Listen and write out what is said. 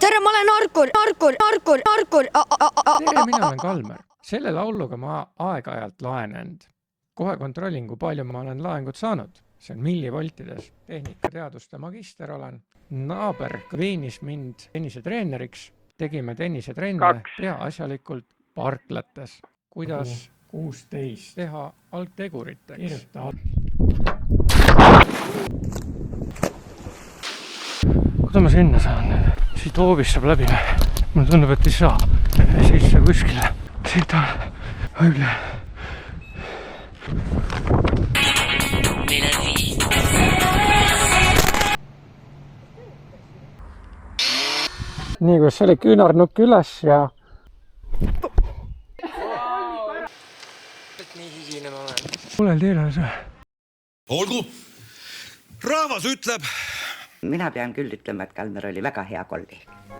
tere, ma olen Arkur. Tere, mina olen Kalmer. Selle lauluga ma aeg-ajalt laen end. Kohe kontrollin, kui palju ma olen laengut saanud. See on millivoltides. Tehnikateaduste magister olen. Naaber veenis mind tennisetreeneriks. Tegime tennisetrenne peaasjalikult parklates. Kuidas 16 teha algteguriteks. Kuhu ma sinna saan nüüd? Siit hoovist saab läbi. Mulle tundub, et ei saa. Sisse kuskile. Siit on üle. Nii, kus see oli küünarnukk üles ja... Nii higine ma olen. Kuulel teel on see. Olgu, rahvas ütleb. Mina pean küll ütlema, et Kalmer oli väga hea kolleeg.